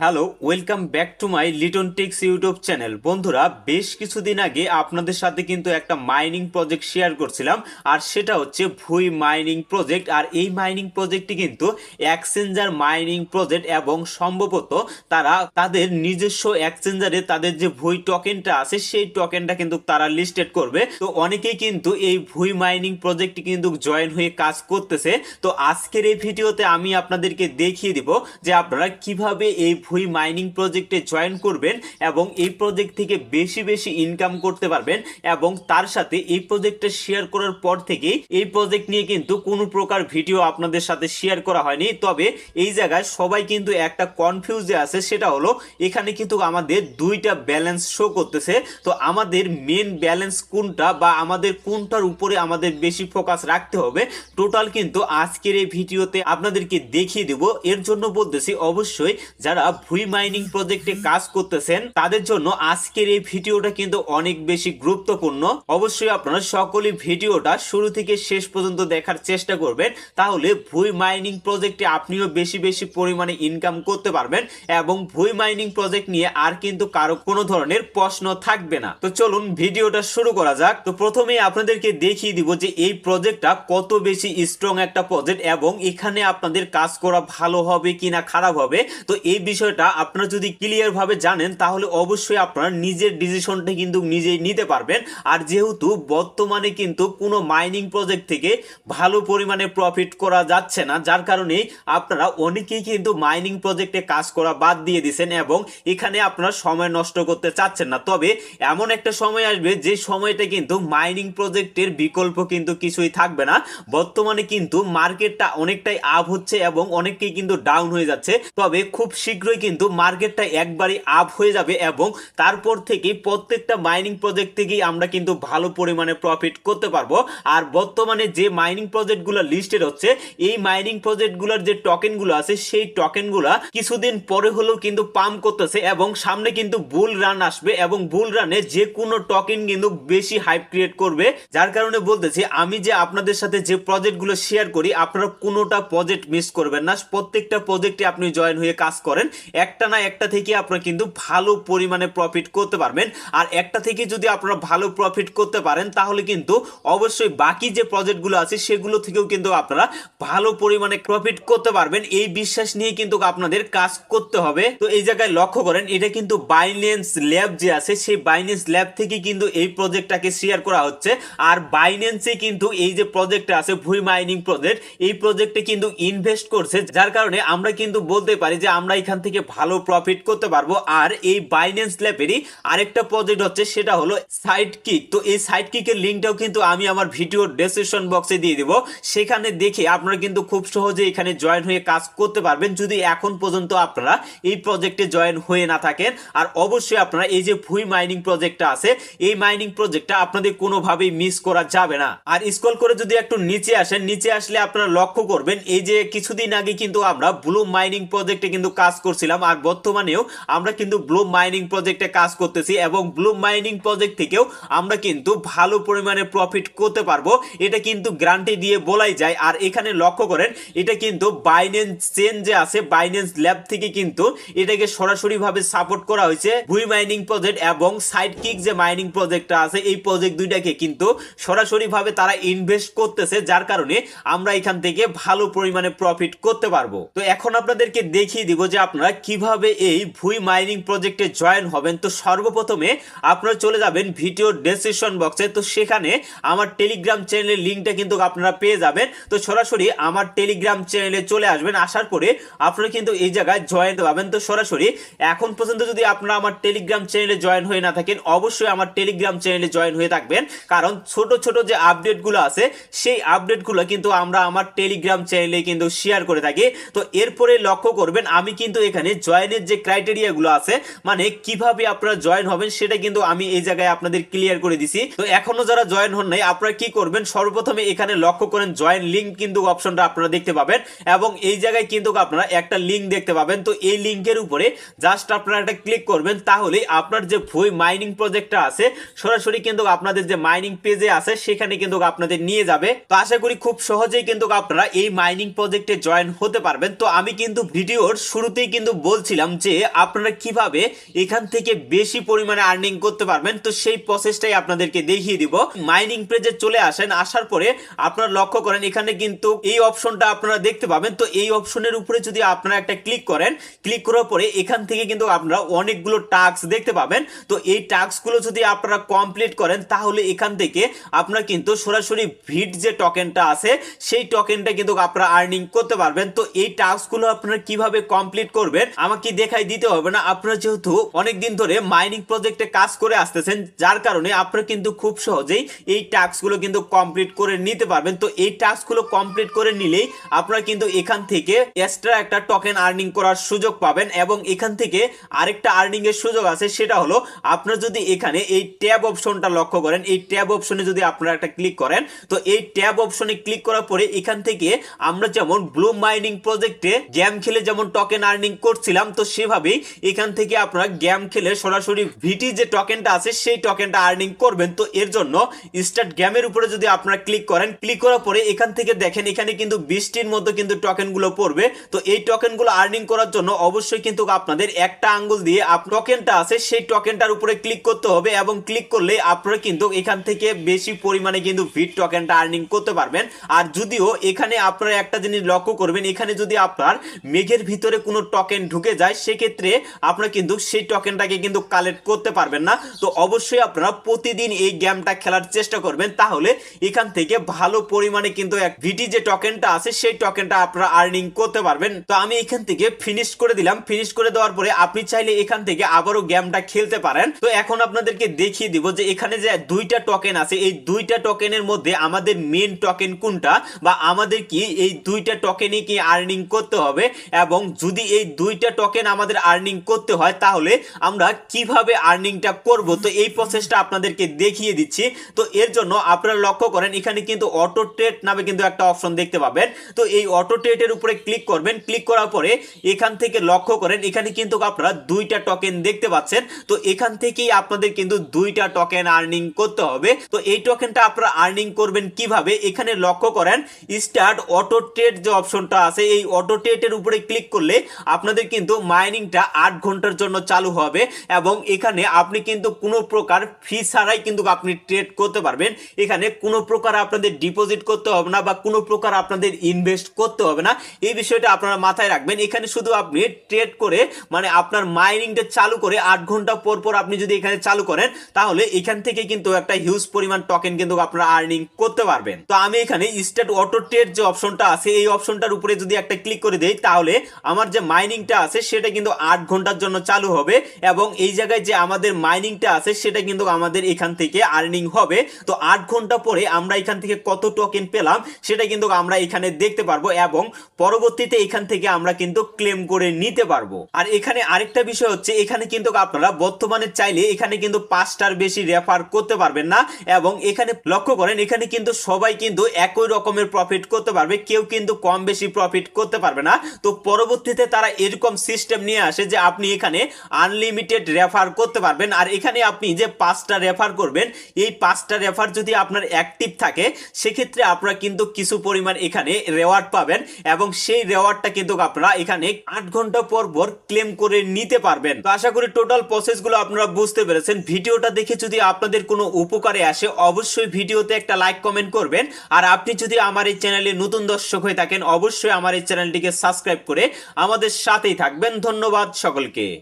Hello, welcome back to my Liton Tex YouTube channel. বন্ধুরা, বেশ কিছুদিন আগে আপনাদের সাথে কিন্তু একটা মাইনিং প্রজেক্ট শেয়ার করছিলাম, আর সেটা হচ্ছে ভুই মাইনিং প্রজেক্ট। আর এই মাইনিং প্রজেক্টটি কিন্তু এক্সচেঞ্জার মাইনিং প্রজেক্ট, এবং সম্ভবত তারা তাদের নিজস্ব এক্সচেঞ্জারে তাদের যে ভুই টোকেনটা আছে সেই টোকেনটা কিন্তু তারা লিস্টেড করবে। তো অনেকেই কিন্তু এই ভুই মাইনিং প্রজেক্টটি কিন্তু জয়েন হয়ে কাজ করতেছে। তো আজকের এই ভিডিওতে আমি আপনাদেরকে দেখিয়ে দিব যে আপনারা কিভাবে এই ভুই মাইনিং প্রজেক্টে জয়েন করবেন এবং এই প্রজেক্ট থেকে বেশি বেশি ইনকাম করতে পারবেন। এবং তার সাথে এই প্রজেক্টটা শেয়ার করার পর থেকেই এই প্রজেক্ট নিয়ে কিন্তু কোনো প্রকার ভিডিও আপনাদের সাথে শেয়ার করা হয়নি। তবে এই জায়গায় সবাই কিন্তু একটা কনফিউজে আছে, সেটা হলো এখানে কিন্তু আমাদের দুইটা ব্যালেন্স শো করতেছে। তো আমাদের মেন ব্যালেন্স কোনটা বা আমাদের কোনটার উপরে আমাদের বেশি ফোকাস রাখতে হবে, টোটাল কিন্তু আজকের এই ভিডিওতে আপনাদেরকে দেখিয়ে দেব। এর জন্য বলতেছি, অবশ্যই যারা ভুই মাইনিং প্রজেক্টে কাজ করতেছেন তাদের জন্য আজকের এই ভিডিওটা কিন্তু অনেক বেশি গুরুত্বপূর্ণ। অবশ্যই আপনারা সকলে ভিডিওটা শুরু থেকে শেষ পর্যন্ত দেখার চেষ্টা করবেন, তাহলে ভুই মাইনিং প্রজেক্টে আপনিও বেশি বেশি পরিমাণে ইনকাম করতে পারবেন এবং ভুই মাইনিং প্রজেক্ট নিয়ে আর কিন্তু কারো কোনো ধরনের প্রশ্ন থাকবে না। তো চলুন ভিডিওটা শুরু করা যাক। তো প্রথমে আপনাদেরকে দেখিয়ে দিব যে এই প্রজেক্টটা কত বেশি স্ট্রং একটা প্রজেক্ট এবং এখানে আপনাদের কাজ করা ভালো হবে কিনা খারাপ হবে। তো এই বিষয়টা আপনারা যদি ক্লিয়ার ভাবে জানেন তাহলে অবশ্যই আপনারা নিজের ডিসিশনটা কিন্তু নিজেই নিতে পারবেন। আর যেহেতু বর্তমানে কিন্তু কোনো মাইনিং প্রজেক্ট থেকে ভালো পরিমাণে প্রফিট করা যাচ্ছে না, যার কারণে আপনারা অনেকেই কিন্তু মাইনিং প্রজেক্টে কাজ করা বাদ দিয়ে দিচ্ছেন এবং এখানে আপনারা সময় নষ্ট করতে চাচ্ছেন না। তবে এমন একটা সময় আসবে যে সময়টা কিন্তু মাইনিং প্রজেক্টের বিকল্প কিন্তু কিছুই থাকবে না। বর্তমানে কিন্তু মার্কেটটা অনেকটাই আপ হচ্ছে এবং অনেকটাই কিন্তু ডাউন হয়ে যাচ্ছে। তবে খুব শীঘ্রই কিন্তু মার্কেটটা একবারই আপ হয়ে যাবে এবং তারপর থেকে প্রত্যেকটা মাইনিং প্রজেক্ট থেকেই আমরা কিন্তু ভালো পরিমাণে প্রফিট করতে পারবো। আর বর্তমানে যে মাইনিং প্রজেক্টগুলো লিস্টেড হচ্ছে, এই মাইনিং প্রজেক্টগুলোর যে টোকেনগুলো আছে সেই টোকেনগুলো কিছুদিন পরে হলেও কিন্তু পাম্প করতেছে এবং সামনে কিন্তু বুল রান আসবে এবং বুল রানে যে কোনো টোকেন কিন্তু বেশি হাইপ ক্রিয়েট করবে। যার কারণে বলতেছি, আমি যে আপনাদের সাথে যে প্রজেক্টগুলো শেয়ার করি আপনারা কোনোটা প্রজেক্ট মিস করবেন না। প্রত্যেকটা প্রজেক্টে আপনি জয়েন হয়ে কাজ করেন, একটা না একটা থেকে আপনারা কিন্তু ভালো পরিমাণে প্রফিট করতে পারবেন। আর একটা থেকে যদি আপনারা ভালো প্রফিট করতে পারেন তাহলে কিন্তু অবশ্যই বাকি যে প্রজেক্টগুলো আছে সেগুলো থেকেও কিন্তু আপনারা ভালো পরিমাণে প্রফিট করতে পারবেন। এই বিশ্বাস নিয়ে কিন্তু আপনাদের কাজ করতে হবে। তো এই জায়গায় লক্ষ্য করেন, এটা কিন্তু বাইন্যান্স ল্যাব যে আছে সেই বাইন্যান্স ল্যাব থেকে কিন্তু এই প্রজেক্টটাকে শেয়ার করা হচ্ছে। আর বাইন্যান্সে কিন্তু এই যে প্রজেক্টটা আছে ভুই মাইনিং প্রজেক্ট, এই প্রজেক্টে কিন্তু ইনভেস্ট করছে, যার কারণে আমরা কিন্তু বলতে পারি যে আমরা এখান থেকে ভালো প্রফিট করতে পারবো। আর এই বাইন্যান্স ল্যাবেরই আরেকটা প্রজেক্ট হচ্ছে, সেটা হলো সাইড কিক। তো এই সাইড কিকের লিঙ্কটাও কিন্তু আমি আমার ভিডিও ডেসক্রিপশন বক্সে দিয়ে দিব, সেখানে দেখে আপনারা কিন্তু খুব সহজে এখানে জয়েন হয়ে কাজ করতে পারবেন যদি এখন পর্যন্ত আপনারা এই প্রজেক্টে জয়েন হয়ে না থাকেন। আর অবশ্যই আপনারা এই যে ভুই মাইনিং প্রজেক্টটা আছে এই মাইনিং প্রজেক্টটা আপনাদের কোনোভাবেই মিস করা যাবে না। আর স্ক্রল করে যদি একটু নিচে আসেন, নিচে আসলে আপনারা লক্ষ্য করবেন এই যে কিছুদিন আগে কিন্তু আমরা ব্লুম মাইনিং প্রজেক্টে কিন্তু কাজ করছিলাম, আর বর্তমানেও আমরা কিন্তু ব্লুম মাইনিং প্রজেক্টে কাজ করতেছি এবং ব্লুম মাইনিং প্রজেক্ট থেকেও আমরা কিন্তু ভালো পরিমাণে প্রফিট করতে পারবো, এটা কিন্তু গ্যারান্টি দিয়ে বলাই যায়। আর এখানে লক্ষ্য করেন, এটা কিন্তু বাইন্যান্স চেন যে আছে বাইন্যান্স ল্যাব থেকে কিন্তু এটাকে সরাসরি ভাবে সাপোর্ট করা হয়েছে। ভুই মাইনিং প্রজেক্ট এবং সাইড কিক যে মাইনিং প্রজেক্টটা আছে এই প্রজেক্ট দুইটাকে কিন্তু সরাসরি ভাবে তারা ইনভেস্ট করতেছে, যার কারণে আমরা এখান থেকে ভালো পরিমাণে প্রফিট করতে পারবো। তো এখন আপনাদেরকে দেখিয়ে দিব যে আপনারা কিভাবে এই ভুই মাইনিং প্রজেক্টে জয়েন হবেন। তো সর্বপ্রথমে আপনারা চলে যাবেন ভিডিও ডেসক্রিপশন বক্সে, তো সেখানে আমার টেলিগ্রাম চ্যানেলের লিঙ্কটা কিন্তু আপনারা পেয়ে যাবেন। তো সরাসরি আমার টেলিগ্রাম চ্যানেলে চলে আসবেন, আসার পরে আপনারা কিন্তু এই জায়গায় জয়েন পাবেন। তো সরাসরি এখন পর্যন্ত যদি আপনারা আমার টেলিগ্রাম চ্যানেলে জয়েন হয়ে না থাকেন অবশ্যই আমার টেলিগ্রাম চ্যানেলে জয়েন হয়ে থাকবেন, কারণ ছোট ছোট যে আপডেটগুলো আছে সেই আপডেটগুলো কিন্তু আমরা আমার টেলিগ্রাম চ্যানেলে কিন্তু শেয়ার করে থাকি। তো এরপরে লক্ষ্য করবেন আমি কিন্তু এখানে জয়েনের যে ক্রাইটেরিয়াগুলো আছে, মানে কিভাবে আপনারা জয়েন হবেন সেটা কিন্তু আমি এই জায়গায় আপনাদের ক্লিয়ার করে দিছি। তো এখনো যারা জয়েন হন নাই আপনারা কি করবেন, সর্বপ্রথমে এখানে লক্ষ্য করেন জয়েন লিঙ্ক কিন্তু অপশনটা আপনারা দেখতে পাবেন এবং এই জায়গায় কিন্তু আপনারা একটা লিঙ্ক দেখতে পাবেন। তো এই লিঙ্কের উপরে জাস্ট আপনারা একটা ক্লিক করবেন, তাহলে আপনার যে ভুই মাইনিং প্রজেক্টটা আছে সরাসরি কিন্তু আপনাদের যে মাইনিং পেজে আছে সেখানে কিন্তু আপনাদের নিয়ে যাবে। তো আশা করি খুব সহজেই কিন্তু আপনারা এই মাইনিং প্রজেক্টে জয়েন হতে পারবেন। তো আমি কিন্তু ভিডিওর শুরুতেই কিন্তু কিন্তু বলছিলাম যে আপনারা কিভাবে এখান থেকে বেশি পরিমাণে আর্নিং করতে পারবেন, তো সেই প্রসেসটাই আপনাদেরকে দেখিয়ে দিব। মাইনিং পেজে চলে আসেন, আসার পরে আপনারা লক্ষ্য করেন এখানে কিন্তু এই অপশনটা আপনারা দেখতে পাবেন। তো এই অপশনের উপরে যদি আপনারা একটা ক্লিক করেন, ক্লিক করার পরে এখান থেকে কিন্তু আপনারা অনেকগুলো টাস্ক দেখতে পাবেন। তো এই টাস্কগুলো যদি আপনারা কমপ্লিট করেন তাহলে এখান থেকে আপনারা কিন্তু সরাসরি ভিট যে টোকেনটা আছে সেই টোকেনটা কিন্তু আপনারা আর্নিং করতে পারবেন। তো এই টাস্কগুলো আপনারা কিভাবে কমপ্লিট করবেন আমাকে দেখাই দিতে হবে না। আপনারা যেহেতু অনেকদিন ধরে মাইনিং প্রজেক্টে কাজ করে আসতেছেন, যার কারণে আপনারা কিন্তু খুব সহজেই এই টাস্কগুলো কিন্তু কমপ্লিট করে নিতে পারবেন। তো এই টাস্কগুলো কমপ্লিট করে নিলেই আপনারা কিন্তু এখান থেকে এক্সট্রা একটা টোকেন আর্নিং করার সুযোগ পাবেন। এবং এখান থেকে আরেকটা আর্নিং এর সুযোগ আছে, সেটা হলো আপনারা যদি এখানে এই ট্যাব অপশনটা লক্ষ্য করেন, এই ট্যাব অপশনে যদি আপনারা একটা ক্লিক করেন, তো এই ট্যাব অপশনে ক্লিক করার পরে এখান থেকে আমরা যেমন ব্লুম মাইনিং প্রজেক্টে গেম খেলে যেমন টোকেন আর্নিং করছিলাম, তো সেভাবেই এখান থেকে আপনারা গেম খেলে সরাসরি ভিটি যে টোকেনটা আছে সেই টোকেনটা আর্নিং করবেন। তো এর জন্য স্টার্ট গেমের উপরে যদি আপনারা ক্লিক করেন, ক্লিক করার পরে এখান থেকে দেখেন এখানে কিন্তু 20টির মতো কিন্তু টোকেনগুলো পড়বে। তো এই টোকেনগুলো আর্নিং করার জন্য অবশ্যই কিন্তু আপনাদের একটা আঙ্গুল দিয়ে টোকেনটা আছে সেই টোকেনটার উপরে ক্লিক করতে হবে, এবং ক্লিক করলে আপনারা কিন্তু এখান থেকে বেশি পরিমাণে কিন্তু ভিট টোকেনটা আর্নিং করতে পারবেন। আর যদিও এখানে আপনারা একটা জিনিস লক্ষ্য করবেন, এখানে যদি আপনার মেঘের ভিতরে কোনো টোকেন ঢুকে যায় সেক্ষেত্রে আপনারা কিন্তু সেই টোকেনটাকে কিন্তু কালেক্ট করতে পারবেন না। তো অবশ্যই আপনারা প্রতিদিন এই গেমটা খেলার চেষ্টা করবেন, তাহলে এখান থেকে ভালো পরিমাণে কিন্তু এক ভিটি যে টোকেনটা আছে সেই টোকেনটা আপনারা আর্নিং করতে পারবেন। তো আমি এখান থেকে ফিনিশ করে দিলাম। ফিনিশ করে দেওয়ার পরে আপনি চাইলে এখান থেকে আবারও গেমটা খেলতে পারেন। তো এখন আপনাদেরকে দেখিয়ে দিব যে এখানে যে দুইটা টোকেন আছে, এই দুইটা টোকেনের মধ্যে আমাদের মেন টোকেন কোনটা, বা আমাদের কি এই দুইটা টোকেনই কি আর্নিং করতে হবে, এবং যদি এই দুইটা টোকেন আমাদের আর্নিং করতে হয় তাহলে আমরা কিভাবে আর্নিংটা করব। তো এই প্রসেসটা আপনাদেরকে দেখিয়ে দিচ্ছি। তো এর জন্য আপনারা লক্ষ্য করেন এখানে কিন্তু অটো ট্রেড নামে কিন্তু একটা অপশন দেখতে পাবেন। তো এই অটো ট্রেডের উপরে ক্লিক করবেন। ক্লিক করার পরে এখান থেকে লক্ষ্য করেন এখানে কিন্তু আপনারা দুইটা টোকেন দেখতে পাচ্ছেন। তো এখান থেকেই আপনাদের কিন্তু দুইটা টোকেন আর্নিং করতে হবে। তো এই টোকেনটা আপনারা আর্নিং করবেন কিভাবে, এখানে লক্ষ্য করেন স্টার্ট অটো ট্রেড যে অপশনটা আছে এই অটো ট্রেডের উপরে ক্লিক করলে আপনাদের কিন্তু মাইনিংটা 8 ঘন্টার জন্য চালু হবে, এবং এখানে আপনি কিন্তু কোনো প্রকার ফি ছাড়াই কিন্তু আপনি ট্রেড করতে পারবেন। এখানে কোনো প্রকার আপনাদের ডিপোজিট করতে হবে না বা কোনো প্রকার আপনাদের ইনভেস্ট করতে হবে না, এই বিষয়টা আপনারা মাথায় রাখবেন। এখানে শুধু আপনি ট্রেড করে মানে আপনার মাইনিংটা চালু করে 8 ঘন্টা পর পর আপনি যদি এখানে চালু করেন তাহলে এখান থেকে কিন্তু একটা হিউজ পরিমাণ টোকেন কিন্তু আপনারা আর্নিং করতে পারবেন। তো আমি এখানে স্টার্ট অটো ট্রেড যে অপশনটা আছে এই অপশনটার উপরে যদি একটা ক্লিক করে দেই তাহলে আমার যে মাইনিংটা আছে সেটা কিন্তু 8 ঘন্টার জন্য চালু হবে, এবং এই জায়গায় যে আমাদের মাইনিংটা আছে সেটা কিন্তু আমাদের এখান থেকে আর্নিং হবে। তো 8 ঘন্টা পরে আমরা এখান থেকে কত টোকেন পেলাম সেটা কিন্তু আমরা এখানে দেখতে পারবো, এবং পরবর্তীতে এখান থেকে আমরা কিন্তু ক্লেম করে নিতে পারবো। আর এখানে আরেকটা বিষয় হচ্ছে এখানে কিন্তু আপনারা বর্তমানে চাইলে এখানে কিন্তু 5টার বেশি রেফার করতে পারবেন না, এবং এখানে লক্ষ্য করেন এখানে কিন্তু সবাই কিন্তু একই রকমের প্রফিট করতে পারবে, কেউ কিন্তু কম বেশি প্রফিট করতে পারবে না। তো পরবর্তীতে তারা এরকম সিস্টেম নিয়ে আসে যে আপনি এখানে আনলিমিটেড রেফার করতে পারবেন। আর এখানে আপনি যে 5টা রেফার করবেন এই 5টা রেফার যদি আপনার অ্যাক্টিভ থাকে সেক্ষেত্রে আপনারা কিন্তু কিছু পরিমাণ এখানে রেওয়ার্ড পাবেন, এবং সেই রেওয়ার্ডটা কিন্তু আপনারা এখানে 8 ঘন্টা পর পর ক্লেম করে নিতে পারবেন। তো আশা করি টোটাল প্রসেসগুলো আপনারা বুঝতে পেরেছেন। ভিডিওটা দেখে যদি আপনাদের কোনো উপকারে আসে অবশ্যই ভিডিওতে একটা লাইক কমেন্ট করবেন। আর আপনি যদি আমার এই চ্যানেলে নতুন দর্শক হয়ে থাকেন অবশ্যই আমার এই চ্যানেলটিকে সাবস্ক্রাইব করে আমাদের সাথেই থাকবেন। ধন্যবাদ সকলকে।